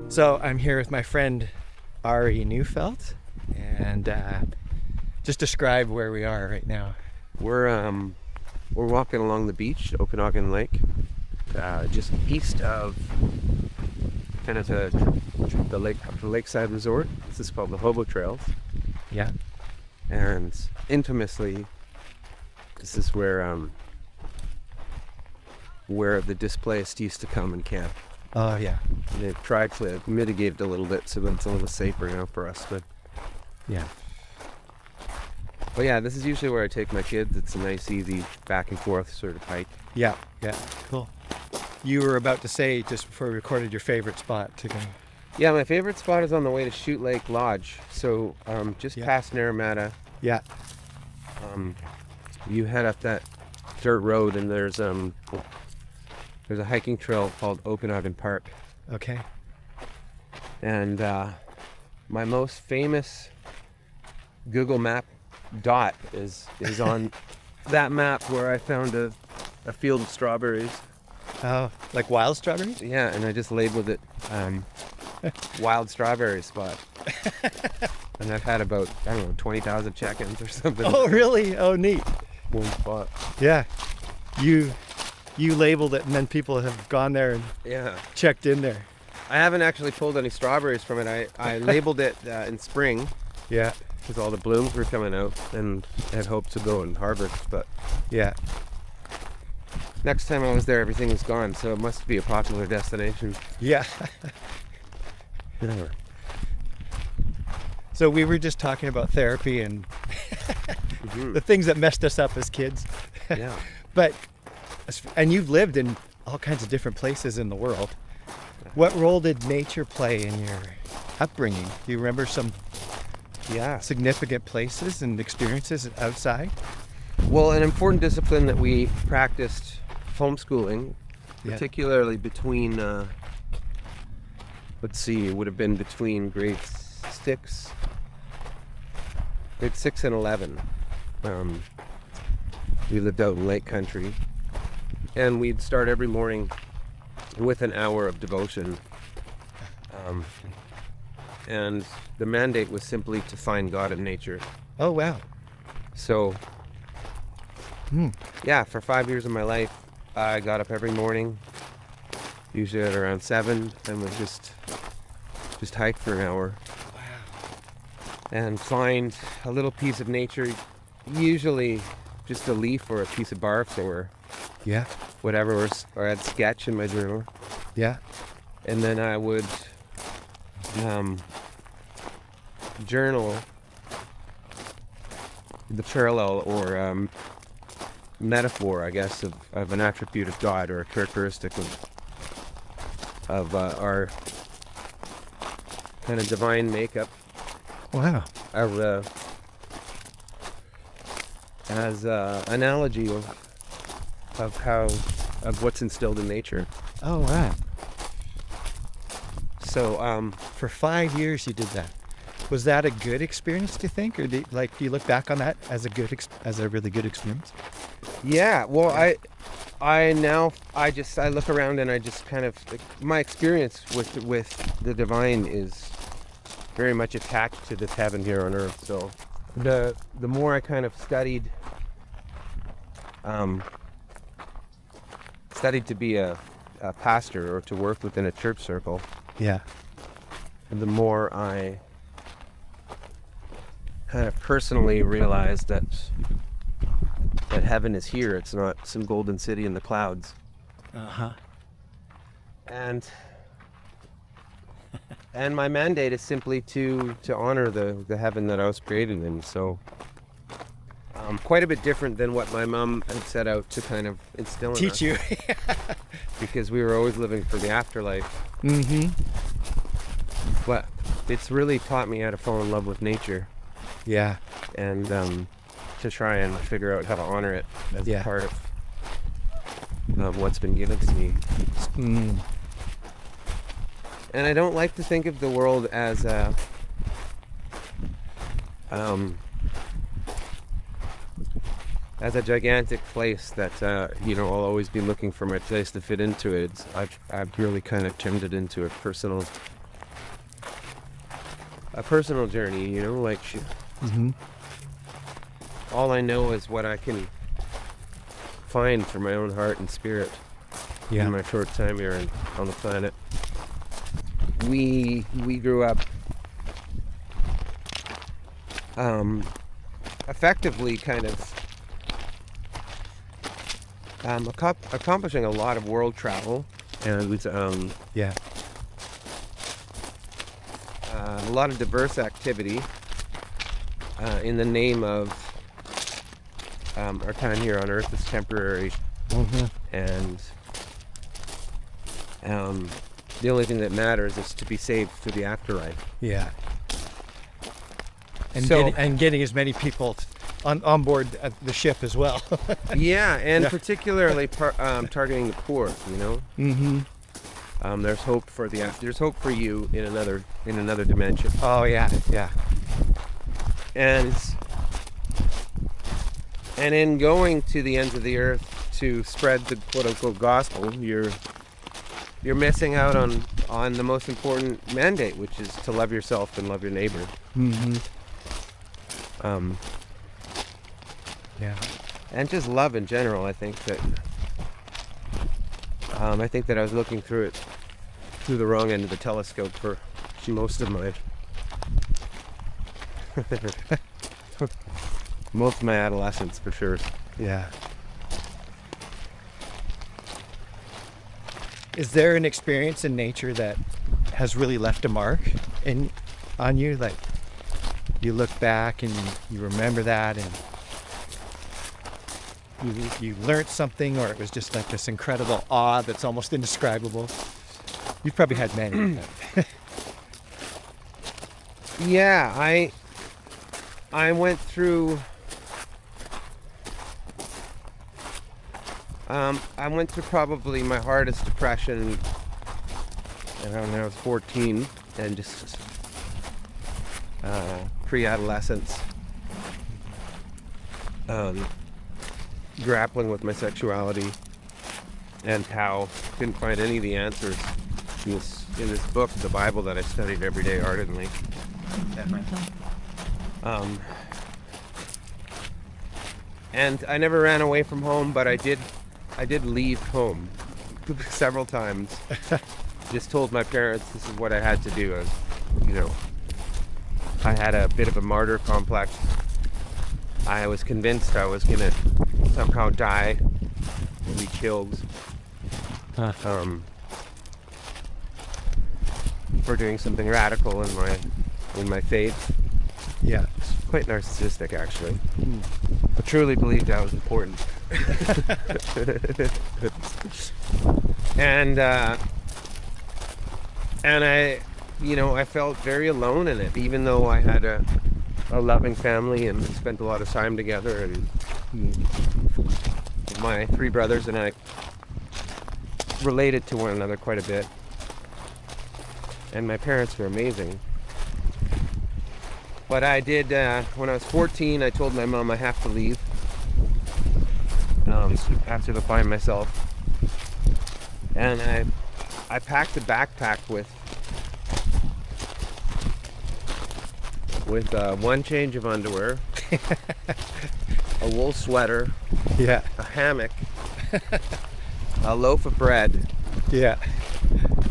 So I'm here with my friend Ari Neufeld, and just describe where we are right now. We're walking along the beach, Okanagan Lake, just east of kind of the lakeside resort. This is called the Hobo Trails, Yeah. and infamously, this is where the displaced used to come and camp. Oh, yeah. They've tried to mitigate it a little bit so that it's a little safer now for us. Yeah. But yeah, this is usually where I take my kids. It's a nice, easy back and forth sort of hike. Yeah. Yeah. Cool. You were about to say just before we recorded your favorite spot to go. Yeah, my favorite spot is on the way to Shoot Lake Lodge. So just past Naramata. Yeah. You head up that dirt road and there's a hiking trail called Okanagan Park. Okay. And my most famous Google Map dot is on that map where I found a field of strawberries. Oh, like wild strawberries? Yeah, and I just labeled it wild strawberry spot. And I've had about, 20,000 check-ins or something. Oh, really? Oh, neat. One spot. Yeah. You labeled it, and then people have gone there and Yeah. checked in there. I haven't actually pulled any strawberries from it. I labeled it in spring Yeah. because all the blooms were coming out and I had hoped to go and harvest, but Yeah. next time I was there everything was gone, so it must be a popular destination. Yeah. Whatever. So we were just talking about therapy and the things that messed us up as kids. Yeah. And you've lived in all kinds of different places in the world. What role did nature play in your upbringing? Do you remember some significant places and experiences outside? Well, an important discipline that we practiced homeschooling, particularly between, it would have been between grades 6 and 11. We lived out in Lake Country, and we'd start every morning with an hour of devotion. And the mandate was simply to find God in nature. Oh, wow. So, for 5 years of my life, I got up every morning, usually at around 7, and would just hike for an hour. And find a little piece of nature, usually just a leaf or a piece of bark or Yeah. whatever, or I'd sketch in my journal. Yeah. And then I would journal the parallel or metaphor, I guess, of an attribute of God or a characteristic of our kind of divine makeup. Wow. As analogy of what's instilled in nature. Oh, wow. So For 5 years you did that. Was that a good experience, do you think? Or do you look back on that as a really good experience? yeah, well, I look around and I just kind of, my experience with the divine is very much attached to this heaven here on earth. So the more I kind of studied to be a pastor or to work within a church circle, Yeah. the more I kind of personally realized that heaven is here. It's not some golden city in the clouds. Uh-huh. And my mandate is simply to honor the heaven that I was created in. So quite a bit different than what my mom had set out to kind of instill in Teach us, you. because we were always living for the afterlife. Mm-hmm. But it's really taught me how to fall in love with nature Yeah. and to try and figure out how to honor it as part of what's been given to me. Mm. And I don't like to think of the world as a as a gigantic place that I'll always be looking for my place to fit into it. I've really kind of turned it into a personal journey. Mm-hmm. All I know is what I can find for my own heart and spirit Yeah. in my short time here on the planet. We grew up effectively kind of accomplishing a lot of world travel and Yeah. a lot of diverse activity in the name of our time here on Earth is temporary, Mm-hmm. and the only thing that matters is to be saved for the afterlife. Yeah. And So- getting as many people on board the ship as well. Yeah, and Yeah. particularly targeting the poor. Mm-hmm. There's hope for there's hope for you in another dimension, Oh yeah. Yeah. and in going to the ends of the earth to spread the quote unquote gospel, you're missing out on the most important mandate, which is to love yourself and love your neighbor. Mm-hmm. Yeah. And just love in general. I think that I was looking through the wrong end of the telescope for most of my adolescence, for sure. Yeah. Is there an experience in nature that has really left a mark on you? Like you look back and you remember that, and you learned something, or it was just like this incredible awe that's almost indescribable. You've probably had many. but- Yeah, I went through probably my hardest depression around when I was 14, and just pre-adolescence, grappling with my sexuality and how I couldn't find any of the answers in this book, the Bible, that I studied every day ardently. And I never ran away from home, but I did leave home several times. Just told my parents this is what I had to do. I had a bit of a martyr complex. I was convinced I was gonna somehow die and be killed for doing something radical in my faith. yeah. Quite narcissistic, actually. I truly believed I was important. and I felt very alone in it, even though I had a loving family and spent a lot of time together, and my three brothers and I related to one another quite a bit, and my parents were amazing. But I did, when I was 14, I told my mom I have to leave. I have to find myself. And I packed a backpack with one change of underwear, a wool sweater, Yeah. a hammock, a loaf of bread, Yeah.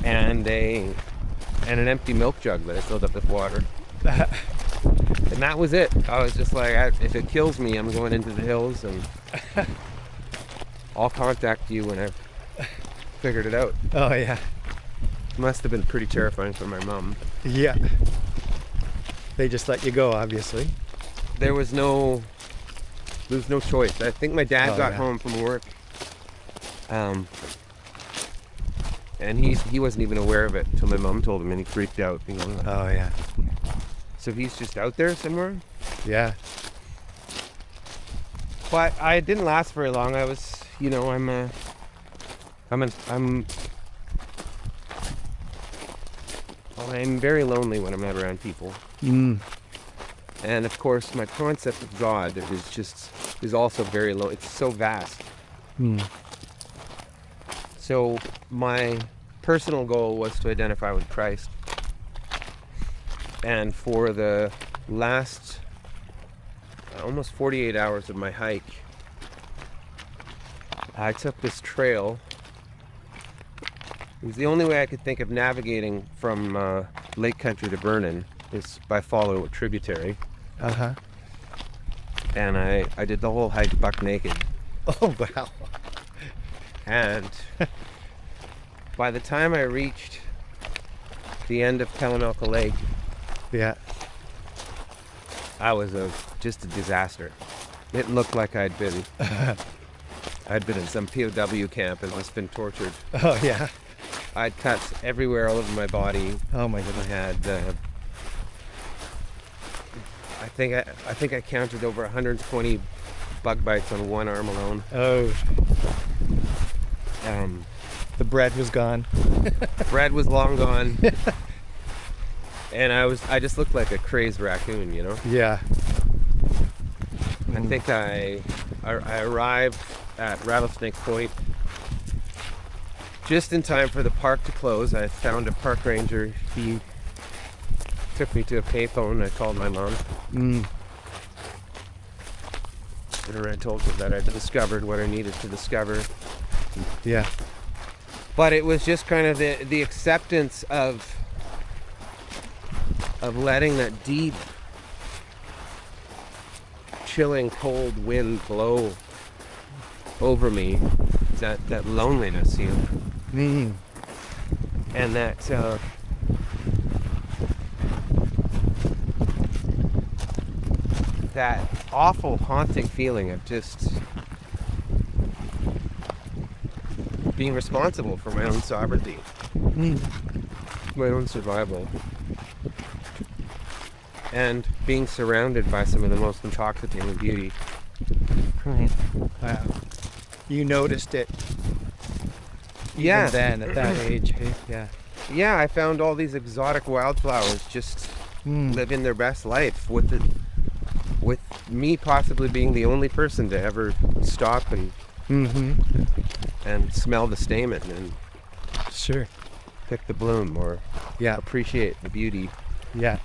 and an empty milk jug that I filled up with water. And that was it. I was just like, if it kills me, I'm going into the hills, and I'll contact you when I've figured it out. Oh yeah. Must have been pretty terrifying for my mom. Yeah. They just let you go, obviously. There was no choice. I think my dad got yeah. home from work, and he wasn't even aware of it until my mom told him, and he freaked out. Oh yeah. So he's just out there somewhere. Yeah. But I didn't last very long. I was, I'm very lonely when I'm not around people. Mm. And of course, my concept of God is also very low. It's so vast. Hmm. So my personal goal was to identify with Christ. And for the last almost 48 hours of my hike, I took this trail. It was the only way I could think of navigating from Lake Country to Vernon is by following a tributary. Uh-huh. And I did the whole hike buck naked. Oh, wow. And by the time I reached the end of Kalamalka Lake, Yeah. I was just a disaster. It looked like I'd been in some POW camp and just been tortured. Oh, yeah. I had cuts everywhere all over my body. Oh, my I goodness. had, I think I counted over 120 bug bites on one arm alone. Oh, Um, the bread was gone. bread was long gone, and I just looked like a crazed raccoon, you know. Yeah. I think I arrived at Rattlesnake Point just in time for the park to close. I found a park ranger. He took me to a payphone. I called my mom. Mm. And I told her that I'd discovered what I needed to discover. Yeah. But it was just kind of the acceptance of letting that deep, chilling, cold wind blow over me. That loneliness, you know, Mm. and that awful, haunting feeling of just being responsible for my own sovereignty, Mm. my own survival, and being surrounded by some of the most intoxicating beauty. Right. Wow. You noticed it even Yeah. then at that age. Hey? Yeah. Yeah, I found all these exotic wildflowers just Mm. living their best life with me possibly being the only person to ever stop Mm-hmm. and smell the stamen and Sure. pick the bloom or Yeah. appreciate the beauty. Yeah.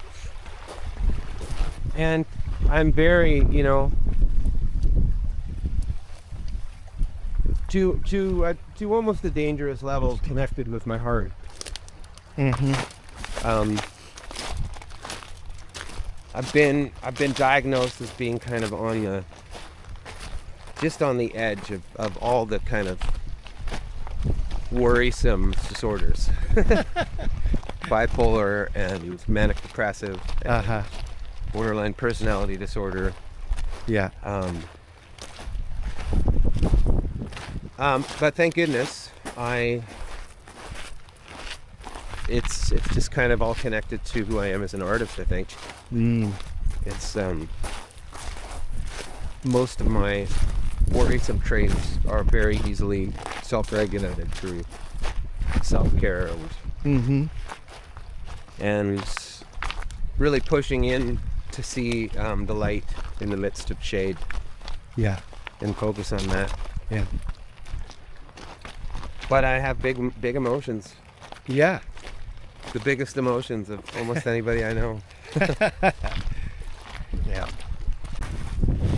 And I'm very, you know, to almost the dangerous level connected with my heart. Mm-hmm. I've been diagnosed as being kind of on the edge of all the kind of worrisome disorders. Bipolar and manic depressive and Uh-huh. borderline personality disorder. Yeah. But thank goodness it's just kind of all connected to who I am as an artist, I think. Mm. It's most of my worrisome traits are very easily self-regulated through self-care Mm-hmm. and really pushing in to see the light in the midst of shade Yeah. and focus on that. Yeah. But I have big emotions, Yeah. the biggest emotions of almost anybody I know. Yeah.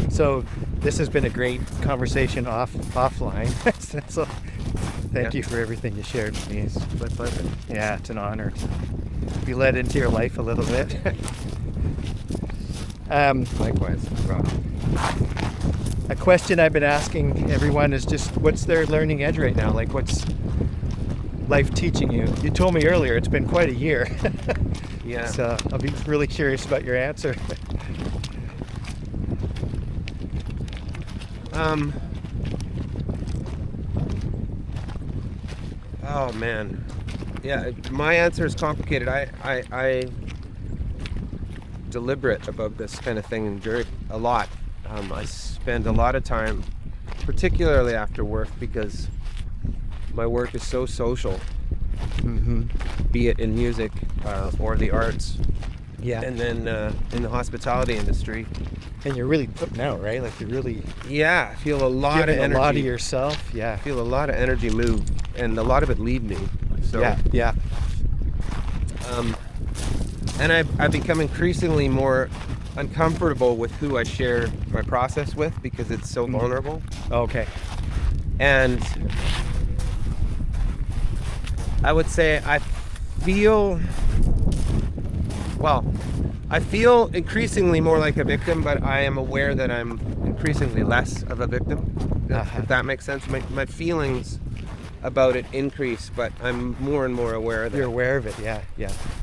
So this has been a great conversation offline. So thank Yeah. you for everything you shared with me. It's, My pleasure. yeah, it's an honor to be led into your life a little bit. Likewise, Rob. A question I've been asking everyone is just what's their learning edge right now? Like what's life teaching you? You told me earlier it's been quite a year. Yeah. So I'll be really curious about your answer. Oh man. Yeah, my answer is complicated. I deliberate about this kind of thing a lot. I spend a lot of time, particularly after work, because my work is so social, Mm-hmm. be it in music or the arts. Yeah. and then in the hospitality industry. And you're really putting out, right? Like you're really Yeah, I feel a lot of giving energy. a lot of yourself. Yeah. I feel a lot of energy move, and a lot of it leave me. So, Yeah. And I've become increasingly more uncomfortable with who I share my process with because it's so vulnerable. Okay. And I would say I feel increasingly more like a victim, but I am aware that I'm increasingly less of a victim, if that makes sense. My feelings about it increase, but I'm more and more aware that You're aware of it. Yeah.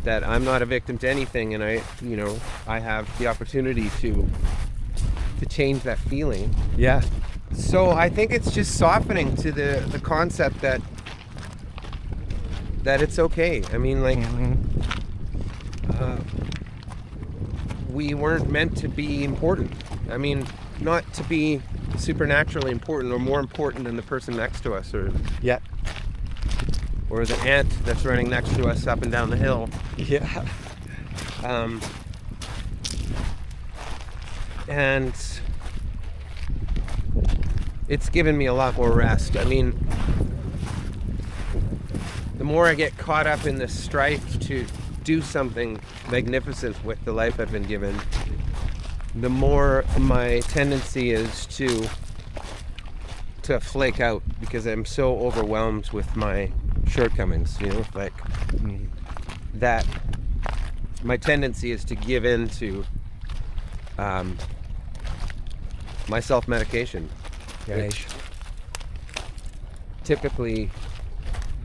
that I'm not a victim to anything, and I have the opportunity to change that feeling. Yeah. So I think it's just softening to the concept that it's okay. I mean, like, we weren't meant to be important. I mean, not to be supernaturally important or more important than the person next to us, or the ant that's running next to us up and down the hill. Yeah. And it's given me a lot more rest. I mean, the more I get caught up in the strife to do something magnificent with the life I've been given, the more my tendency is to flake out because I'm so overwhelmed with my shortcomings, that my tendency is to give in to my self-medication, which typically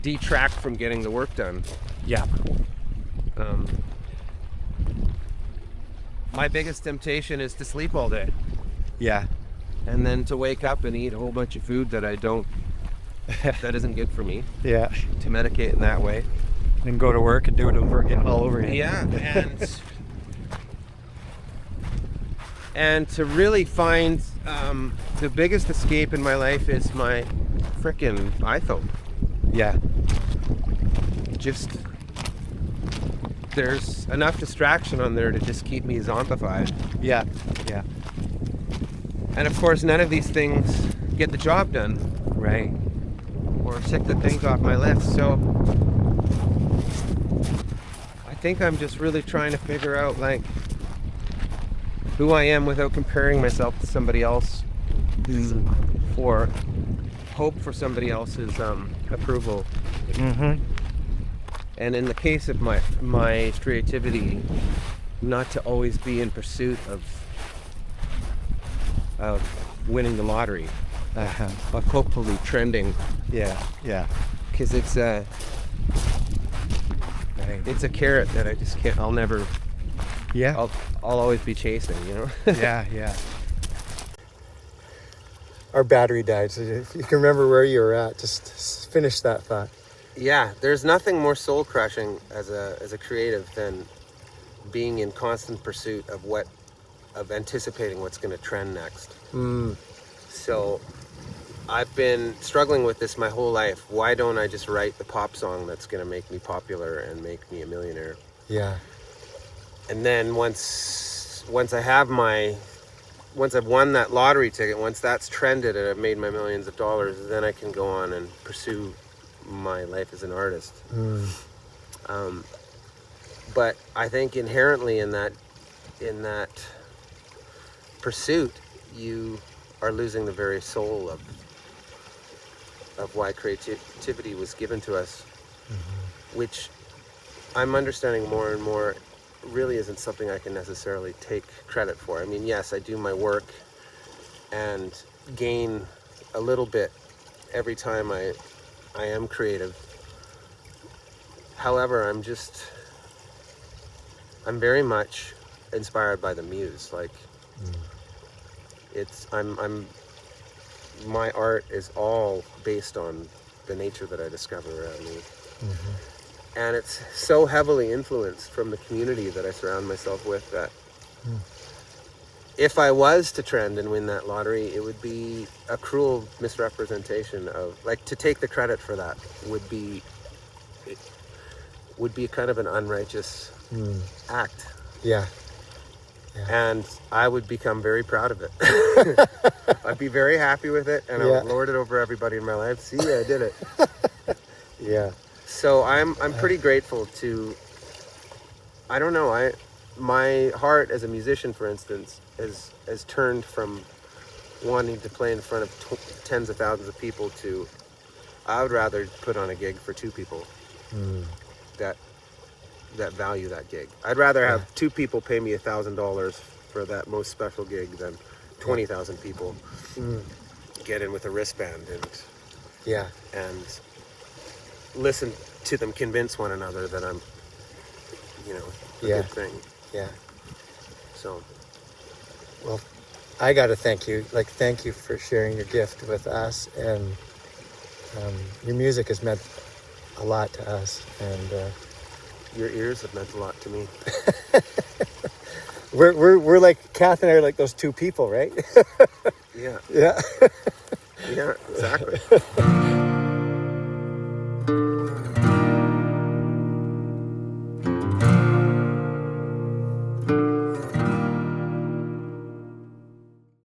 detract from getting the work done. Yeah. My biggest temptation is to sleep all day. Yeah. And then to wake up and eat a whole bunch of food that that isn't good for me. Yeah. To medicate in that way. And go to work and do it all over again. Yeah, and to really find the biggest escape in my life is my frickin' iPhone. Yeah. Just, there's enough distraction on there to just keep me zombified. Yeah. And of course, none of these things get the job done. Right. Or tick the things off my list. So I think I'm just really trying to figure out, like, who I am without comparing myself to somebody else, for hope for somebody else's approval. And in the case of my creativity, not to always be in pursuit of winning the lottery, of hopefully trending. Yeah. Because it's a carrot that I just can't. I'll never. Yeah. I'll always be chasing. Yeah. Our battery died, so if you can remember where you were at, just finish that thought. Yeah, there's nothing more soul crushing as a creative than being in constant pursuit of anticipating what's going to trend next. So I've been struggling with this my whole life. Why don't I just write the pop song that's going to make me popular and make me a millionaire? Yeah. And then once I've won that lottery ticket, once that's trended and I've made my millions of dollars, then I can go on and pursue my life as an artist. But I think inherently in that pursuit, you are losing the very soul of why creativity was given to us, which I'm understanding more and more really isn't something I can necessarily take credit for. I mean, yes, I do my work and gain a little bit every time I am creative. However, I'm very much inspired by the muse. Like, my art is all based on the nature that I discover around me. And it's so heavily influenced from the community that I surround myself with that if I was to trend and win that lottery, it would be a cruel misrepresentation of, like, to take the credit for that would be kind of an unrighteous act. Yeah. And I would become very proud of it. I'd be very happy with it, and I would lord it over everybody in my life. See, I did it. Yeah. So I'm pretty grateful to. I don't know. My heart as a musician, for instance, has turned from wanting to play in front of tens of thousands of people to I would rather put on a gig for 2 people that value that gig. I'd rather have 2 people pay me $1,000 for that most special gig than 20,000 people get in with a wristband and listen to them convince one another that I'm, a good thing. Yeah. So, well, I got to thank you. Thank you for sharing your gift with us, and your music has meant a lot to us, and your ears have meant a lot to me. we're like Kath and I are like those 2 people, right? Yeah. Yeah. Yeah, exactly.